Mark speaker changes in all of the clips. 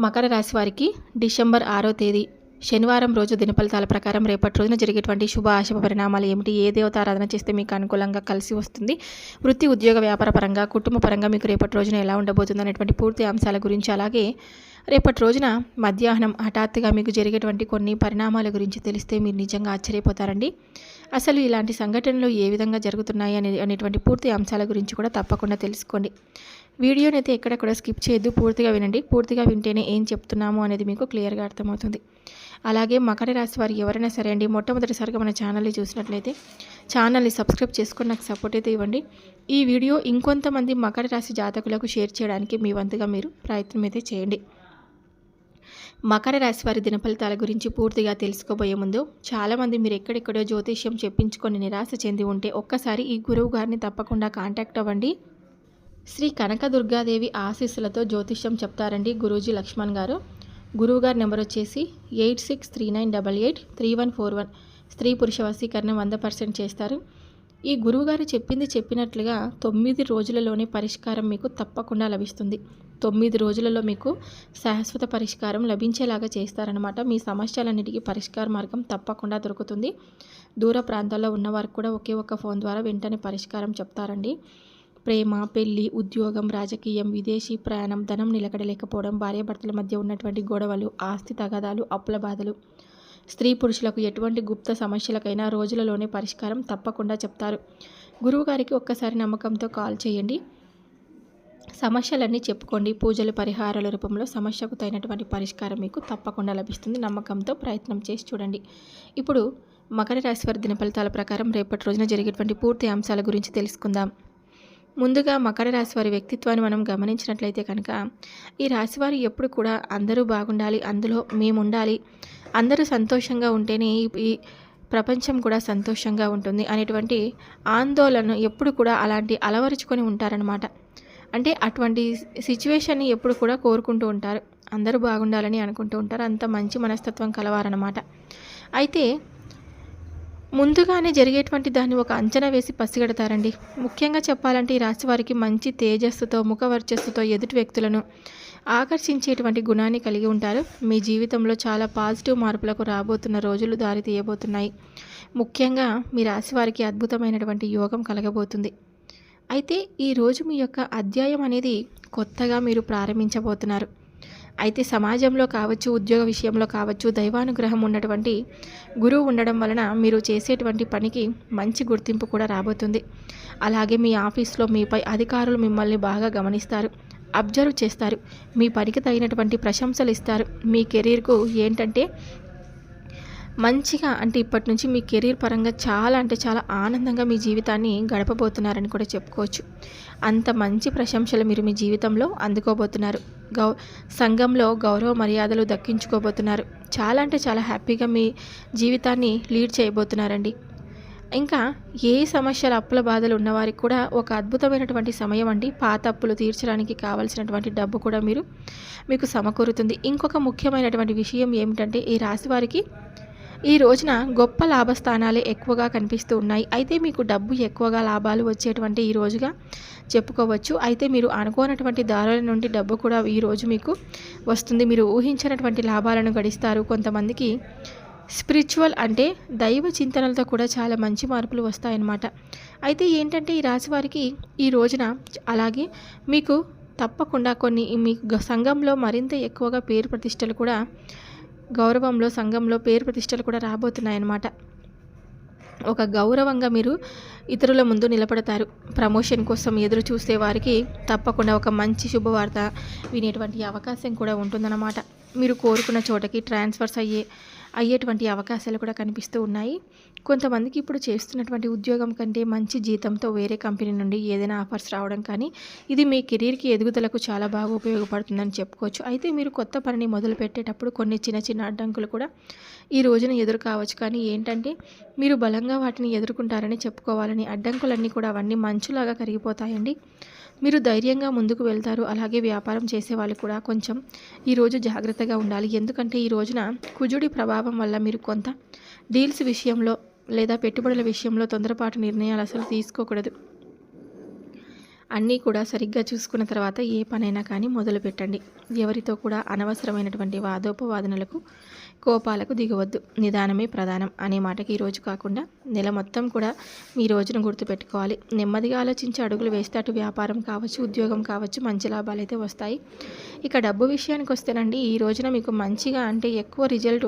Speaker 1: మకర రాశి వారికి డిసెంబర్ 6వ తేదీ శనివారం రోజు దినఫలితాల ప్రకారం రేపటి రోజున జరిగేటువంటి శుభ అశుభ పరిణామాలు ఏమిటి, ఏ దేవతారాధన చేస్తే మీకు అనుకూలంగా కలిసి వస్తుంది, వృత్తి ఉద్యోగ వ్యాపార పరంగా కుటుంబ పరంగా మీకు రేపటి రోజున ఎలా ఉండబోతుంది అనేటువంటి పూర్తి అంశాల గురించి, అలాగే రేపటి రోజున మధ్యాహ్నం హఠాత్తుగా మీకు జరిగేటువంటి కొన్ని పరిణామాల గురించి తెలిస్తే మీరు నిజంగా ఆశ్చర్యపోతారండి. అసలు ఇలాంటి సంఘటనలు ఏ విధంగా జరుగుతున్నాయి అనేటువంటి పూర్తి అంశాల గురించి కూడా తప్పకుండా తెలుసుకోండి. వీడియోని అయితే ఎక్కడ కూడా స్కిప్ చేయొద్దు, పూర్తిగా వినండి. పూర్తిగా వింటేనే ఏం చెప్తున్నాము అనేది మీకు క్లియర్గా అర్థమవుతుంది. అలాగే మకర రాశి వారు ఎవరైనా సరే అండి, మొట్టమొదటిసారిగా మన ఛానల్ని చూసినట్లయితే ఛానల్ని సబ్స్క్రైబ్ చేసుకొని నాకు సపోర్ట్ అయితే ఇవ్వండి. ఈ వీడియో ఇంకొంతమంది మకర రాశి జాతకులకు షేర్ చేయడానికి మీ వంతుగా మీరు ప్రయత్నం అయితే చేయండి. మకర రాశి వారి దినఫలితాల గురించి పూర్తిగా తెలుసుకోబోయే ముందు చాలామంది మీరు ఎక్కడెక్కడో జ్యోతిష్యం చెప్పించుకొని నిరాశ చెంది ఉంటే ఒక్కసారి ఈ గురువు గారిని తప్పకుండా కాంటాక్ట్ అవ్వండి. శ్రీ కనకదుర్గాదేవి ఆశీస్సులతో జ్యోతిష్యం చెప్తారండి గురూజీ లక్ష్మణ్ గారు. గురువుగారి నెంబర్ వచ్చేసి 8639883141. స్త్రీ పురుష వశీకరణం 100% చేస్తారు. ఈ గురువుగారు చెప్పింది చెప్పినట్లుగా 9 రోజులలోనే పరిష్కారం మీకు తప్పకుండా లభిస్తుంది. 9 రోజులలో మీకు శాశ్వత పరిష్కారం లభించేలాగా చేస్తారనమాట. మీ సమస్యలన్నిటికీ పరిష్కార మార్గం తప్పకుండా దొరుకుతుంది. దూర ప్రాంతాల్లో ఉన్నవారికి కూడా ఒకే ఒక్క ఫోన్ ద్వారా వెంటనే పరిష్కారం చెప్తారండి. ప్రేమ, పెళ్లి, ఉద్యోగం, రాజకీయం, విదేశీ ప్రయాణం, ధనం నిలకడలేకపోవడం, భార్యాభర్తల మధ్య ఉన్నటువంటి గొడవలు, ఆస్తి తగాదాలు, అప్పుల బాధలు, స్త్రీ పురుషులకు ఎటువంటి గుప్త సమస్యలకైనా రోజులలోనే పరిష్కారం తప్పకుండా చెప్తారు. గురువుగారికి ఒక్కసారి నమ్మకంతో కాల్ చేయండి. సమస్యలన్నీ చెప్పుకోండి. పూజలు పరిహారాల రూపంలో సమస్యకు తగినటువంటి పరిష్కారం మీకు తప్పకుండా లభిస్తుంది. నమ్మకంతో ప్రయత్నం చేసి చూడండి. ఇప్పుడు మకర రాశి వారి దినఫలితాల ప్రకారం రేపటి రోజున జరిగేటువంటి పూర్తి అంశాల గురించి తెలుసుకుందాం. ముందుగా మకర రాశి వారి వ్యక్తిత్వాన్ని మనం గమనించినట్లయితే కనుక ఈ రాశివారు ఎప్పుడు కూడా అందరూ బాగుండాలి, అందులో మేము ఉండాలి, అందరూ సంతోషంగా ఉంటేనే ఈ ప్రపంచం కూడా సంతోషంగా ఉంటుంది అనేటువంటి ఆందోళన ఎప్పుడు కూడా అలాంటి అలవరుచుకొని ఉంటారనమాట. అంటే అటువంటి సిచ్యువేషన్ని ఎప్పుడు కూడా కోరుకుంటూ ఉంటారు, అందరూ బాగుండాలని అనుకుంటూ ఉంటారు. అంత మంచి మనస్తత్వం కలవారనమాట. అయితే ముందుగానే జరిగేటువంటి దాన్ని ఒక అంచనా వేసి పసిగడతారండి. ముఖ్యంగా చెప్పాలంటే ఈ రాశి వారికి మంచి తేజస్సుతో, ముఖ వర్చస్సుతో ఎదుటి వ్యక్తులను ఆకర్షించేటువంటి గుణాన్ని కలిగి ఉంటారు. మీ జీవితంలో చాలా పాజిటివ్ మార్పులకు రాబోతున్న రోజులు దారి తీయబోతున్నాయి. ముఖ్యంగా మీ రాశి వారికి అద్భుతమైనటువంటి యోగం కలగబోతుంది. అయితే ఈరోజు మీ యొక్క అధ్యాయం అనేది కొత్తగా మీరు ప్రారంభించబోతున్నారు. అయితే సమాజంలో కావచ్చు, ఉద్యోగ విషయంలో కావచ్చు, దైవానుగ్రహం ఉన్నటువంటి గురువు ఉండడం వలన మీరు చేసేటువంటి పనికి మంచి గుర్తింపు కూడా రాబోతుంది. అలాగే మీ ఆఫీస్లో మీపై అధికారులు మిమ్మల్ని బాగా గమనిస్తారు, అబ్జర్వ్ చేస్తారు, మీ పనికి తగినటువంటి ప్రశంసలు ఇస్తారు. మీ కెరీర్కు ఏంటంటే మంచిగా, అంటే ఇప్పటి నుంచి మీ కెరీర్ పరంగా చాలా అంటే చాలా ఆనందంగా మీ జీవితాన్ని గడపబోతున్నారని కూడా చెప్పుకోవచ్చు. అంత మంచి ప్రశంసలు మీరు మీ జీవితంలో అందుకోబోతున్నారు. సంఘంలో గౌరవ మర్యాదలు దక్కించుకోబోతున్నారు. చాలా అంటే చాలా హ్యాపీగా మీ జీవితాన్ని లీడ్ చేయబోతున్నారండి. ఇంకా ఏ సమస్యలు, అప్పుల బాధలు ఉన్నవారికి కూడా ఒక అద్భుతమైనటువంటి సమయం అండి. పాత అప్పులు తీర్చడానికి కావాల్సినటువంటి డబ్బు కూడా మీకు సమకూరుతుంది. ఇంకొక ముఖ్యమైనటువంటి విషయం ఏమిటంటే ఈ రాశి వారికి ఈ రోజున గొప్ప లాభస్థానాలే ఎక్కువగా కనిపిస్తూ ఉన్నాయి. అయితే మీకు డబ్బు ఎక్కువగా లాభాలు వచ్చేటువంటి ఈ రోజుగా చెప్పుకోవచ్చు. అయితే మీరు అనుకోనటువంటి దారుల నుండి డబ్బు కూడా ఈ రోజు మీకు వస్తుంది. మీరు ఊహించినటువంటి లాభాలను గడిస్తారు. కొంతమందికి స్పిరిచువల్ అంటే దైవ చింతనలతో కూడా చాలా మంచి మార్పులు వస్తాయన్నమాట. అయితే ఏంటంటే ఈ రాశి వారికి ఈ రోజున అలాగే మీకు తప్పకుండా కొన్ని మీ సంఘంలో మరింత ఎక్కువగా పేరు ప్రతిష్టలు కూడా, గౌరవంలో సంఘంలో పేరు ప్రతిష్టలు కూడా రాబోతున్నాయన్నమాట. ఒక గౌరవంగా మీరు ఇతరుల ముందు నిలబడతారు. ప్రమోషన్ కోసం ఎదురు చూసే వారికి తప్పకుండా ఒక మంచి శుభవార్త వినేటువంటి అవకాశం కూడా ఉంటుందన్నమాట. మీరు కోరుకున్న చోటకి ట్రాన్స్ఫర్స్ అయ్యేటువంటి అవకాశాలు కూడా కనిపిస్తూ ఉన్నాయి. కొంతమందికి ఇప్పుడు చేస్తున్నటువంటి ఉద్యోగం కంటే మంచి జీతంతో వేరే కంపెనీ నుండి ఏదైనా ఆఫర్స్ రావడం కానీ ఇది మీ కెరీర్కి ఎదుగుదలకు చాలా బాగా ఉపయోగపడుతుందని చెప్పుకోవచ్చు. అయితే మీరు కొత్త పనిని మొదలు పెట్టేటప్పుడు కొన్ని చిన్న చిన్న అడ్డంకులు కూడా ఈ రోజున ఎదురు కావచ్చు. కానీ ఏంటంటే మీరు బలంగా వాటిని ఎదుర్కొంటారని చెప్పుకోవాలని. అడ్డంకులన్నీ కూడా అవన్నీ మంచులాగా కరిగిపోతాయండి. మీరు ధైర్యంగా ముందుకు వెళ్తారు. అలాగే వ్యాపారం చేసే వాళ్ళు కూడా కొంచెం ఈరోజు జాగ్రత్తగా ఉండాలి. ఎందుకంటే ఈ రోజున కుజుడి ప్రభావం వల్ల మీరు కొంత డీల్స్ విషయంలో లేదా పెట్టుబడుల విషయంలో తొందరపాటు నిర్ణయాలు అసలు తీసుకోకూడదు. అన్నీ కూడా సరిగ్గా చూసుకున్న తర్వాత ఏ పనైనా కానీ మొదలు పెట్టండి. ఎవరితో కూడా అనవసరమైనటువంటి వాదోపవాదనలకు కోపాలకు దిగవద్దు. నిదానమే ప్రధానం అనే మాటకి ఈరోజు కాకుండా నెల మొత్తం కూడా మీ రోజును గుర్తుపెట్టుకోవాలి. నెమ్మదిగా ఆలోచించి అడుగులు వేస్తే అటు వ్యాపారం కావచ్చు, ఉద్యోగం కావచ్చు, మంచి లాభాలు అయితే వస్తాయి. ఇక డబ్బు విషయానికి వస్తేనండి, ఈ రోజున మీకు మంచిగా అంటే ఎక్కువ రిజల్ట్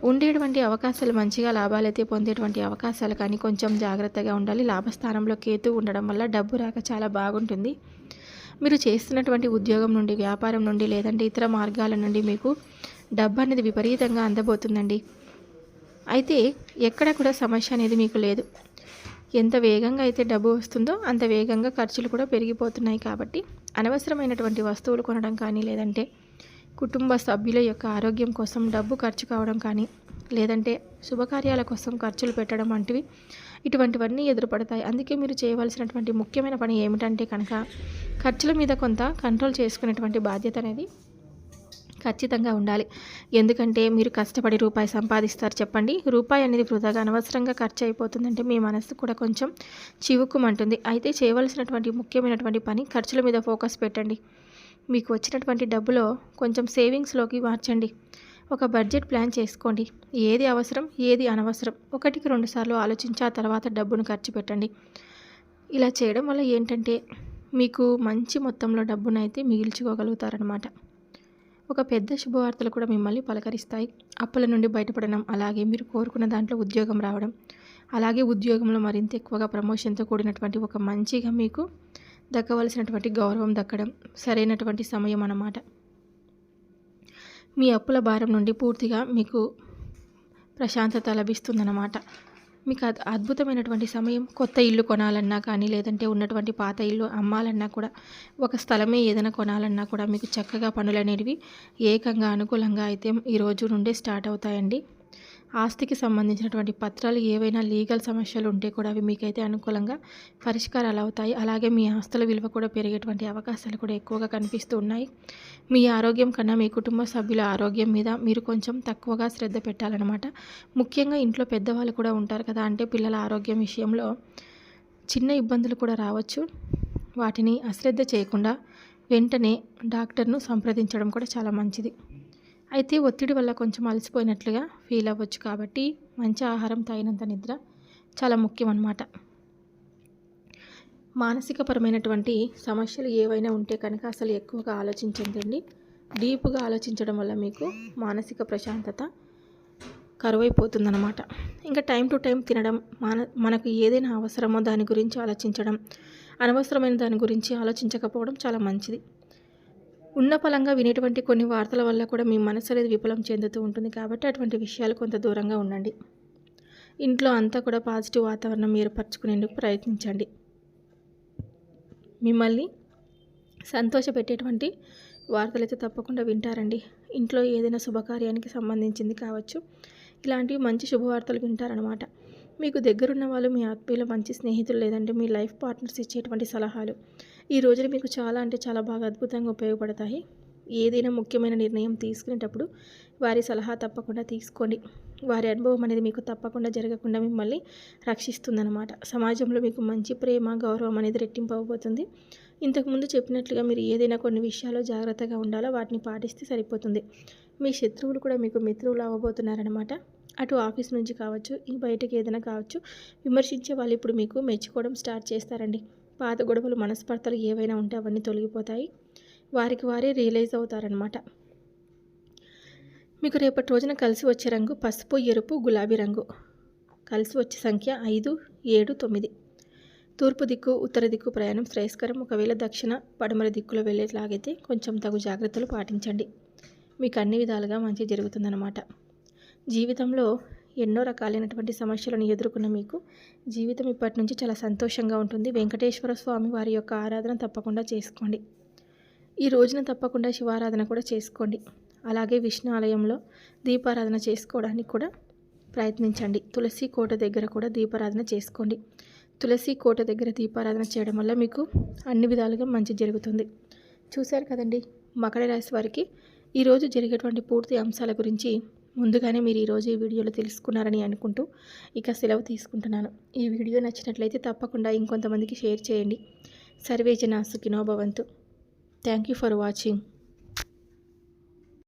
Speaker 1: ఉండేటువంటి అవకాశాలు, మంచిగా లాభాలు అయితే పొందేటువంటి అవకాశాలు, కానీ కొంచెం జాగ్రత్తగా ఉండాలి. లాభస్థానంలో కేతు ఉండడం వల్ల డబ్బు రాక చాలా బాగుంటుంది. మీరు చేస్తున్నటువంటి ఉద్యోగం నుండి, వ్యాపారం నుండి, లేదంటే ఇతర మార్గాల నుండి మీకు డబ్బు అనేది విపరీతంగా అందబోతుందండి. అయితే ఎక్కడ కూడా సమస్య అనేది మీకు లేదు. ఎంత వేగంగా అయితే డబ్బు వస్తుందో అంత వేగంగా ఖర్చులు కూడా పెరిగిపోతున్నాయి. కాబట్టి అనవసరమైనటువంటి వస్తువులు కొనడం కానీ, లేదంటే కుటుంబ సభ్యుల యొక్క ఆరోగ్యం కోసం డబ్బు ఖర్చు కావడం కానీ, లేదంటే శుభకార్యాల కోసం ఖర్చులు పెట్టడం వంటివి, ఇటువంటివన్నీ ఎదురుపడతాయి. అందుకే మీరు చేయవలసినటువంటి ముఖ్యమైన పని ఏమిటంటే కనుక, ఖర్చుల మీద కొంత కంట్రోల్ చేసుకునేటువంటి బాధ్యత అనేది ఖచ్చితంగా ఉండాలి. ఎందుకంటే మీరు కష్టపడి రూపాయి సంపాదిస్తారు చెప్పండి, రూపాయి అనేది వృధాగా అనవసరంగా ఖర్చు అయిపోతుందంటే మీ మనసు కూడా కొంచెం చివుక్కుమంటుంది. అయితే చేయవలసినటువంటి ముఖ్యమైనటువంటి పని, ఖర్చుల మీద ఫోకస్ పెట్టండి. మీకు వచ్చినటువంటి డబ్బులో కొంచెం సేవింగ్స్లోకి మార్చండి. ఒక బడ్జెట్ ప్లాన్ చేసుకోండి. ఏది అవసరం, ఏది అనవసరం 1-2 సార్లు ఆలోచించి ఆ తర్వాత డబ్బును ఖర్చు పెట్టండి. ఇలా చేయడం వల్ల ఏంటంటే మీకు మంచి మొత్తంలో డబ్బునైతే మిగిల్చుకోగలుగుతారనమాట. ఒక పెద్ద శుభవార్తలు కూడా మిమ్మల్ని పలకరిస్తాయి. అప్పుల నుండి బయటపడడం, అలాగే మీరు కోరుకున్న దాంట్లో ఉద్యోగం రావడం, అలాగే ఉద్యోగంలో మరింత ఎక్కువగా ప్రమోషన్తో కూడినటువంటి ఒక మంచిగా మీకు దక్కవలసినటువంటి గౌరవం దక్కడం, సరైనటువంటి సమయం అన్నమాట. మీ అప్పుల భారం నుండి పూర్తిగా మీకు ప్రశాంతత లభిస్తుందన్నమాట. మీకు అద్భుతమైనటువంటి సమయం. కొత్త ఇల్లు కొనాలన్నా కానీ, లేదంటే ఉన్నటువంటి పాత ఇల్లు అమ్మాలన్నా కూడా, ఒక స్థలమే ఏదైనా కొనాలన్నా కూడా మీకు చక్కగా పనులు అనేవి ఏకంగా అనుకూలంగా అయితే ఈ రోజు నుండే స్టార్ట్ అవుతాయండి. ఆస్తికి సంబంధించినటువంటి పత్రాలు ఏవైనా లీగల్ సమస్యలు ఉంటే కూడా అవి మీకైతే అనుకూలంగా పరిష్కారాలు అవుతాయి. అలాగే మీ ఆస్తుల విలువ కూడా పెరిగేటువంటి అవకాశాలు కూడా ఎక్కువగా కనిపిస్తూ ఉన్నాయి. మీ ఆరోగ్యం కన్నా మీ కుటుంబ సభ్యుల ఆరోగ్యం మీద మీరు కొంచెం తక్కువగా శ్రద్ధ పెట్టాలన్నమాట. ముఖ్యంగా ఇంట్లో పెద్దవాళ్ళు కూడా ఉంటారు కదా, అంటే పిల్లల ఆరోగ్యం విషయంలో చిన్న ఇబ్బందులు కూడా రావచ్చు. వాటిని అశ్రద్ధ చేయకుండా వెంటనే డాక్టర్ను సంప్రదించడం కూడా చాలా మంచిది. అయితే ఒత్తిడి వల్ల కొంచెం అలసిపోయినట్లుగా ఫీల్ అవ్వచ్చు. కాబట్టి మంచి ఆహారం, తగినంత నిద్ర చాలా ముఖ్యం అన్నమాట. మానసికపరమైనటువంటి సమస్యలు ఏవైనా ఉంటే కనుక అసలు ఎక్కువగా ఆలోచించండి. డీప్గా ఆలోచించడం వల్ల మీకు మానసిక ప్రశాంతత కరువైపోతుందన్నమాట. ఇంకా టైం టు టైం తినడం, మనకు ఏదైనా అవసరమో దాని గురించి ఆలోచించడం, అనవసరమైన దాని గురించి ఆలోచించకపోవడం చాలా మంచిది. ఉన్న పలంగా వినేటువంటి కొన్ని వార్తల వల్ల కూడా మీ మనసు అనేది విఫలం చెందుతూ ఉంటుంది. కాబట్టి అటువంటి విషయాలు కొంత దూరంగా ఉండండి. ఇంట్లో అంతా కూడా పాజిటివ్ వాతావరణం ఏర్పరచుకునేందుకు ప్రయత్నించండి. మిమ్మల్ని సంతోషపెట్టేటువంటి వార్తలు అయితే తప్పకుండా వింటారండి. ఇంట్లో ఏదైనా శుభకార్యానికి సంబంధించింది కావచ్చు, ఇలాంటివి మంచి శుభవార్తలు వింటారనమాట. మీకు దగ్గరున్న వాళ్ళు, మీ ఆత్మీయులు, మంచి స్నేహితులు, లేదంటే మీ లైఫ్ పార్ట్నర్స్ ఇచ్చేటువంటి సలహాలు ఈ రోజున మీకు చాలా అంటే చాలా బాగా అద్భుతంగా ఉపయోగపడతాయి. ఏదైనా ముఖ్యమైన నిర్ణయం తీసుకునేటప్పుడు వారి సలహా తప్పకుండా తీసుకోండి. వారి అనుభవం అనేది మీకు తప్పకుండా జరగకుండా మిమ్మల్ని రక్షిస్తుందన్నమాట. సమాజంలో మీకు మంచి ప్రేమ, గౌరవం అనేది రెట్టింపు అవ్వబోతుంది. ఇంతకుముందు చెప్పినట్లుగా మీరు ఏదైనా కొన్ని విషయాల్లో జాగ్రత్తగా ఉండాలో వాటిని పాటిస్తే సరిపోతుంది. మీ శత్రువులు కూడా మీకు మిత్రులు అవ్వబోతున్నారనమాట. అటు ఆఫీస్ నుంచి కావచ్చు, ఈ బయటకి ఏదైనా కావచ్చు, విమర్శించే వాళ్ళు ఇప్పుడు మీకు మెచ్చుకోవడం స్టార్ట్ చేస్తారండి. పాత గొడవలు, మనస్పర్ధలు ఏవైనా ఉంటే అవన్నీ తొలగిపోతాయి. వారికి వారే రియలైజ్ అవుతారనమాట. మీకు రేపటి రోజున కలిసి వచ్చే రంగు పసుపు, ఎరుపు, గులాబీ రంగు. కలిసి వచ్చే సంఖ్య 5, 7, 9. తూర్పు దిక్కు, ఉత్తర దిక్కు ప్రయాణం శ్రేయస్కరం. ఒకవేళ దక్షిణ, పడమర దిక్కులో వెళ్ళేట్లాగైతే కొంచెం తగు జాగ్రత్తలు పాటించండి. మీకు అన్ని విధాలుగా మంచి జరుగుతుందన్నమాట. జీవితంలో ఎన్నో రకాలైనటువంటి సమస్యలను ఎదుర్కొన్న మీకు జీవితం ఇప్పటి నుంచి చాలా సంతోషంగా ఉంటుంది. వెంకటేశ్వర స్వామి వారి యొక్క ఆరాధన తప్పకుండా చేసుకోండి. ఈ రోజున తప్పకుండా శివారాధన కూడా చేసుకోండి. అలాగే విష్ణు ఆలయంలో దీపారాధన చేసుకోవడానికి కూడా ప్రయత్నించండి. తులసి కోట దగ్గర కూడా దీపారాధన చేసుకోండి. తులసి కోట దగ్గర దీపారాధన చేయడం వల్ల మీకు అన్ని విధాలుగా మంచి జరుగుతుంది. చూశారు కదండి, మకర రాశి వారికి ఈరోజు జరిగేటువంటి పూర్తి అంశాల గురించి ముందుగానే మీరు ఈరోజు ఈ వీడియోలో తెలుసుకున్నారని అనుకుంటూ ఇక సెలవు తీసుకుంటున్నాను. ఈ వీడియో నచ్చినట్లయితే తప్పకుండా ఇంకొంతమందికి షేర్ చేయండి. సర్వే జనా సుఖినో భవంతు. Thank you for watching.